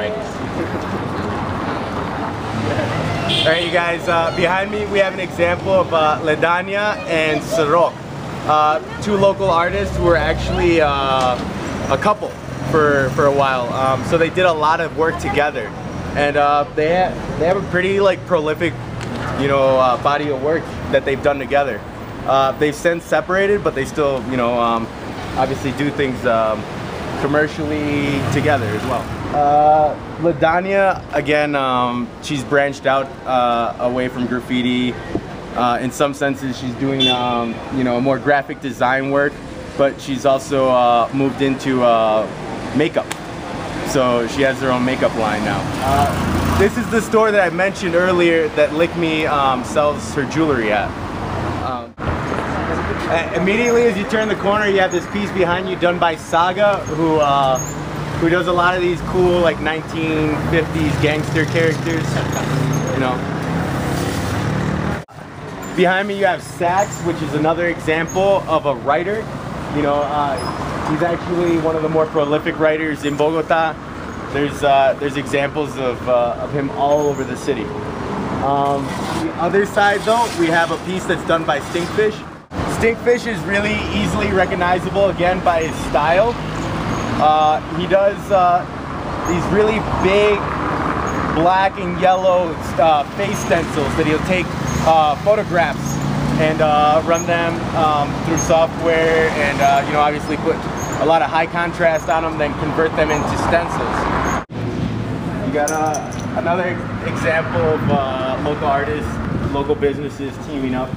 right. All right, you guys, behind me we have an example of Ledania and Sarok, two local artists who were actually a couple for a while. So they did a lot of work together, and they have a pretty like prolific, you know, body of work that they've done together. They've since separated, but they still, you know, obviously do things commercially together as well. Ledania, again, she's branched out away from graffiti. In some senses, she's doing, you know, more graphic design work, but she's also moved into makeup. So she has her own makeup line now. This is the store that I mentioned earlier that Lick Me sells her jewelry at. Immediately as you turn the corner, you have this piece behind you done by Saga, who does a lot of these cool like 1950s gangster characters, you know. Behind me you have Sax, which is another example of a writer. You know, he's actually one of the more prolific writers in Bogota. There's examples of him all over the city. On the other side though, we have a piece that's done by Stinkfish. Stinkfish is really easily recognizable again by his style. He does these really big black and yellow face stencils that he'll take photographs and run them through software and you know, obviously put a lot of high contrast on them, then convert them into stencils. You got another example of local artists, local businesses teaming up.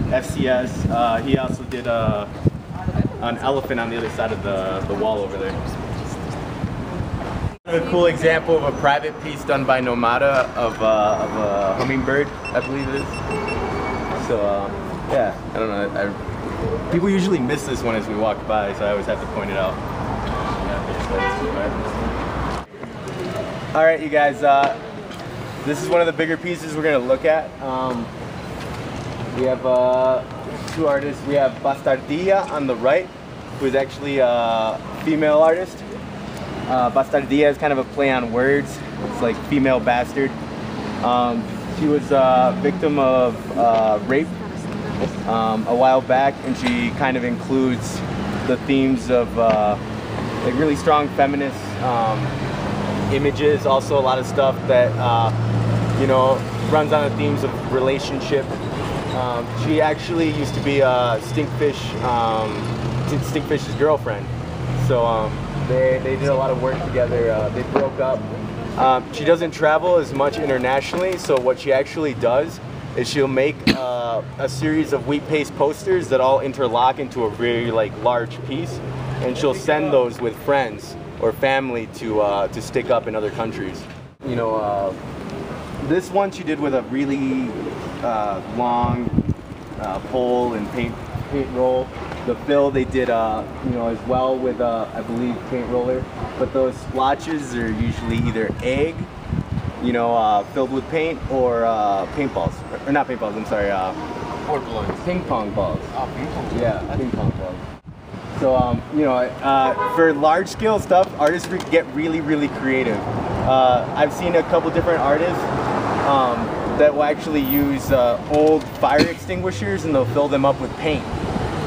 FCS, he also did an elephant on the other side of the wall over there. A cool example of a private piece done by Nomada of a hummingbird, I believe it is. So yeah, I don't know. People usually miss this one as we walk by, so I always have to point it out. All right, you guys. This is one of the bigger pieces we're gonna look at. We have two artists. We have Bastardilla on the right, who is actually a female artist. Bastardilla is kind of a play on words. It's like female bastard. She was a victim of rape a while back, and she kind of includes the themes of like really strong feminist images. Also a lot of stuff that you know, runs on the themes of relationship. She actually used to be Stinkfish's girlfriend. So they did a lot of work together. They broke up. She doesn't travel as much internationally, so what she actually does is she'll make a series of wheat paste posters that all interlock into a very like large piece, and she'll send those with friends or family to stick up in other countries. You know, this one she did with a really long pole and paint roll. The fill they did, you know, as well with I believe paint roller. But those splotches are usually either egg, you know, filled with paint, or paintballs, or not paintballs. I'm sorry, ping pong balls. Oh, ping pong. Yeah, ping pong balls. So you know, for large scale stuff, artists get really creative. I've seen a couple different artists that will actually use old fire extinguishers, and they'll fill them up with paint.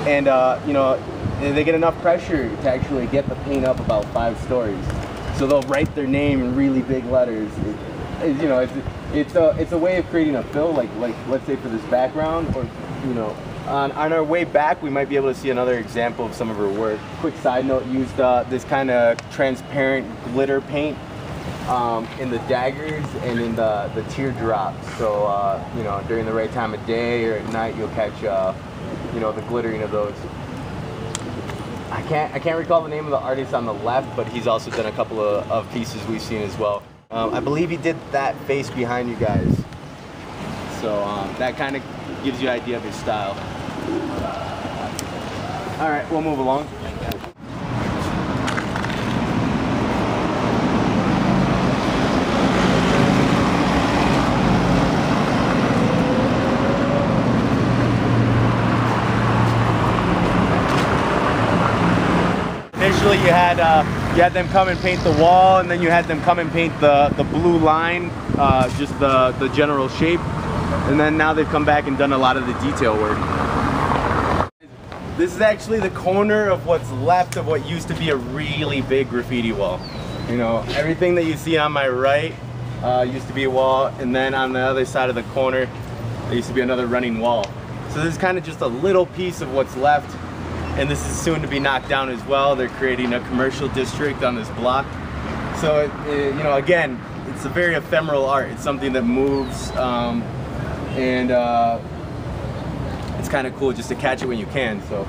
And you know, they get enough pressure to actually get the paint up about 5 stories. So they'll write their name in really big letters. You know, it's a way of creating a fill, like let's say for this background, or you know, on our way back we might be able to see another example of some of her work. Quick side note: used this kind of transparent glitter paint in the daggers and in the teardrops. So you know, during the right time of day or at night, you'll catch you know, the glittering of those. I can't recall the name of the artist on the left, but he's also done a couple of pieces we've seen as well. I believe he did that face behind you guys. So that kind of gives you an idea of his style. All right, we'll move along. Initially you had you had them come and paint the wall, and then you had them come and paint the blue line, just the general shape. And then now they've come back and done a lot of the detail work. This is actually the corner of what's left of what used to be a really big graffiti wall. You know, everything that you see on my right used to be a wall, and then on the other side of the corner, there used to be another running wall. So this is kind of just a little piece of what's left, and this is soon to be knocked down as well. They're creating a commercial district on this block. So, you know, again, it's a very ephemeral art. It's something that moves, and it's kind of cool just to catch it when you can. So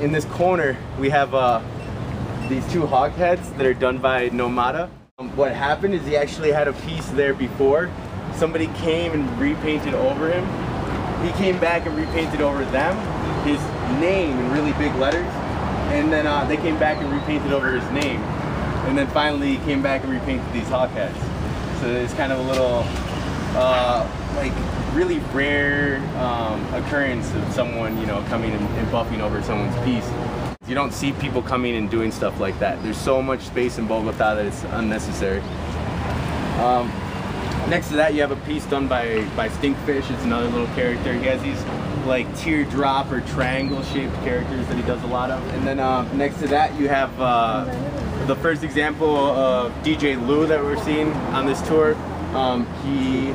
in this corner we have these two hog heads that are done by Nomada. What happened is he actually had a piece there before. Somebody came and repainted over him. He came back and repainted over them his name in really big letters, and then they came back and repainted over his name, and then finally he came back and repainted these hog heads. So it's kind of a little like really rare occurrence of someone, you know, coming and buffing over someone's piece. You don't see people coming and doing stuff like that. There's so much space in Bogota that it's unnecessary. Next to that you have a piece done by Stinkfish. It's another little character. He has these like teardrop or triangle shaped characters that he does a lot of. And then next to that you have the first example of DJ Lou that we're seeing on this tour. He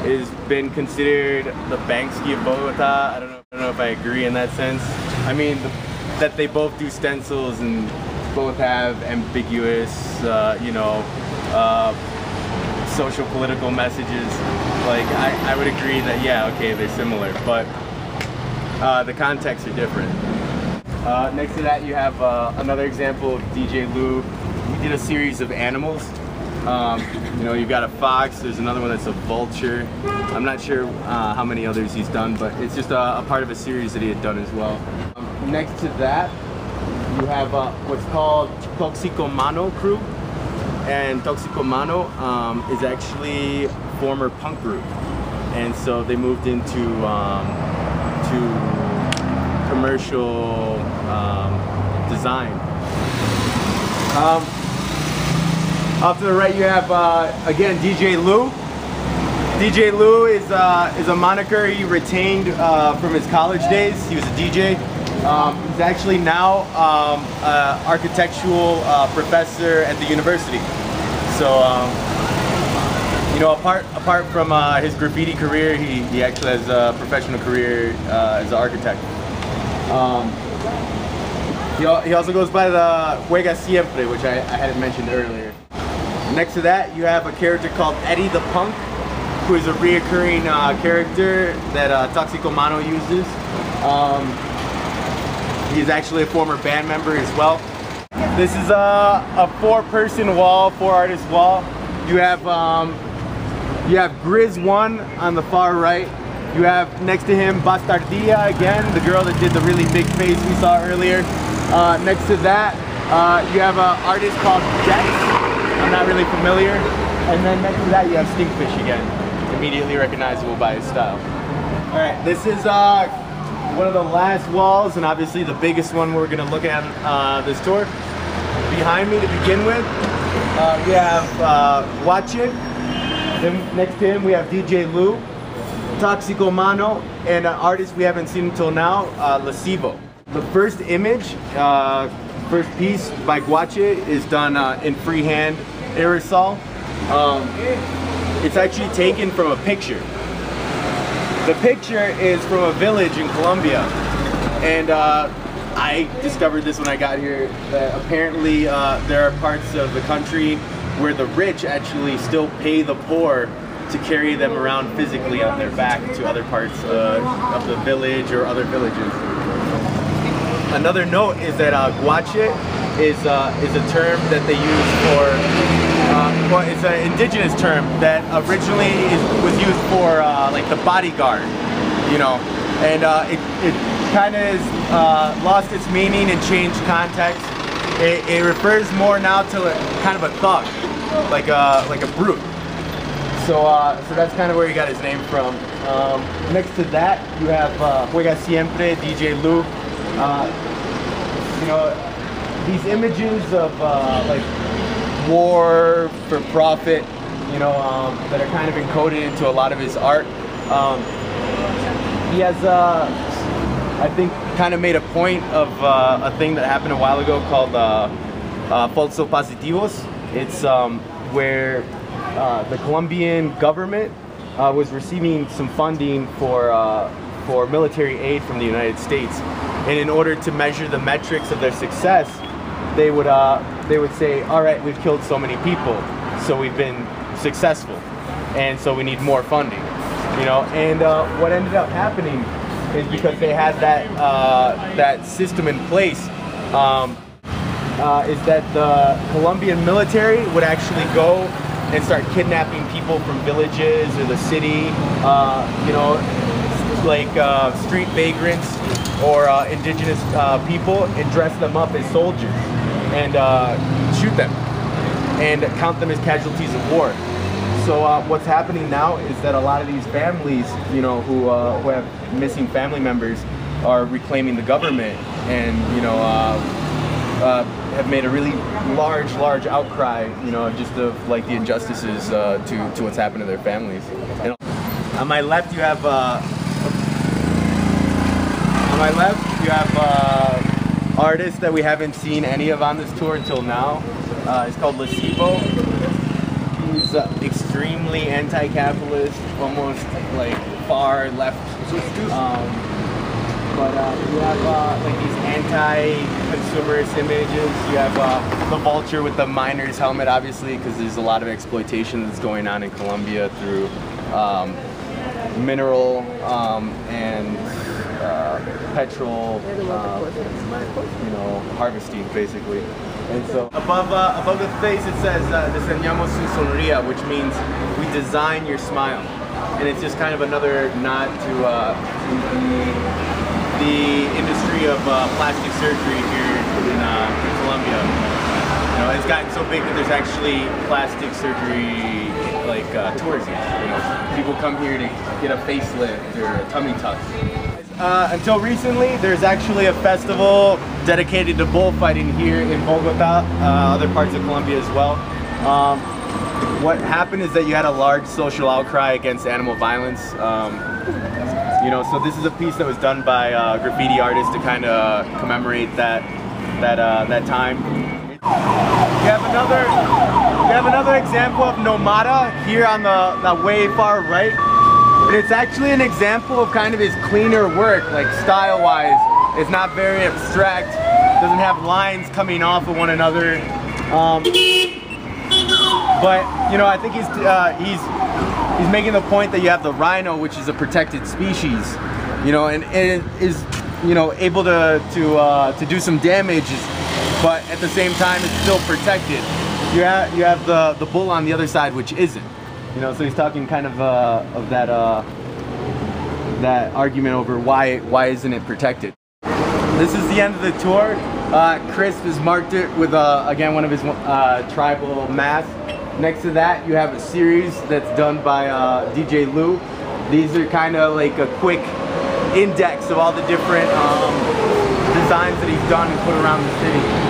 has been considered the Banksy of Bogota. I don't know if I agree in that sense. I mean, that they both do stencils and both have ambiguous, you know, social political messages. Like, I would agree that, yeah, okay, they're similar, but the contexts are different. Next to that you have another example of DJ Lou. He did a series of animals. You know, you've got a fox, there's another one that's a vulture. I'm not sure how many others he's done, but it's just a part of a series that he had done as well. Next to that, you have what's called Toxicomano crew. And Toxicomano is actually a former punk group. And so they moved into to commercial design. Off to the right you have, again, DJ Lou. DJ Lou is a moniker he retained from his college days. He was a DJ. He's actually now an architectural professor at the university. So, you know, apart from his graffiti career, he actually has a professional career as an architect. He also goes by the Juega Siempre, which I hadn't mentioned earlier. Next to that, you have a character called Eddie the Punk, who is a reoccurring character that Toxicomano uses. He's actually a former band member as well. This is a four-person wall, four-artist wall. You have Grizz1 on the far right. You have next to him Bastardia again, the girl that did the really big face we saw earlier. Next to that, you have an artist called Dex. I'm not really familiar. And then next to that, you have Stinkfish again, immediately recognizable by his style. All right, this is one of the last walls, and obviously the biggest one we're gonna look at this tour. Behind me to begin with, we have Guache. Then next to him, we have DJ Lou, Toxicomano, and an artist we haven't seen until now, Lasivo. The first image, first piece by Guache is done in freehand aerosol. It's actually taken from a picture. The picture is from a village in Colombia, and I discovered this when I got here, that apparently there are parts of the country where the rich actually still pay the poor to carry them around physically on their back to other parts of the village or other villages. Another note is that guache is a term that they use for, well, it's an indigenous term that originally was used for like the bodyguard, you know, and it kind of has lost its meaning and changed context. It refers more now to kind of a thug, like a brute. So that's kind of where he got his name from. Next to that, you have Juega Siempre, DJ Lou. You know, these images of like war for profit, you know, that are kind of encoded into a lot of his art. He has, I think, kind of made a point of a thing that happened a while ago called falso positivos. It's where the Colombian government was receiving some funding for military aid from the United States, and in order to measure the metrics of their success, they would say, all right, we've killed so many people, so we've been successful, and so we need more funding, you know. And what ended up happening is, because they had that system in place, is that the Colombian military would actually go and start kidnapping people from villages or the city, you know, like street vagrants or indigenous people, and dress them up as soldiers and shoot them and count them as casualties of war. So what's happening now is that a lot of these families, you know, who have missing family members, are reclaiming the government, and, you know, have made a really large outcry, you know, just of like the injustices to what's happened to their families. And on my left you have artists that we haven't seen any of on this tour until now. It's called Lasivo. He's extremely anti-capitalist, almost like far left. But you have like these anti-consumerist images. You have the vulture with the miner's helmet, obviously, because there's a lot of exploitation that's going on in Colombia through mineral and petrol, you know, harvesting, basically. And so above the face it says "Diseñamos su sonrisa," which means we design your smile, and it's just kind of another nod to the industry of plastic surgery here in Colombia. You know, it's gotten so big that there's actually plastic surgery like tours here. You know, people come here to get a facelift or a tummy tuck. Until recently, there's actually a festival dedicated to bullfighting here in Bogota, other parts of Colombia as well. What happened is that you had a large social outcry against animal violence. You know, so this is a piece that was done by graffiti artists to kind of commemorate that time. You have another example of Nomada here on the way far right. But it's actually an example of kind of his cleaner work, like style-wise. It's not very abstract. Doesn't have lines coming off of one another. But you know, I think he's making the point that you have the rhino, which is a protected species, you know, and it is, you know, able to do some damage, but at the same time it's still protected. You have the bull on the other side, which isn't. You know, so he's talking kind of that argument over why isn't it protected. This is the end of the tour. Chris has marked it with again one of his tribal masks. Next to that, you have a series that's done by DJ Lou. These are kind of like a quick index of all the different designs that he's done and put around the city.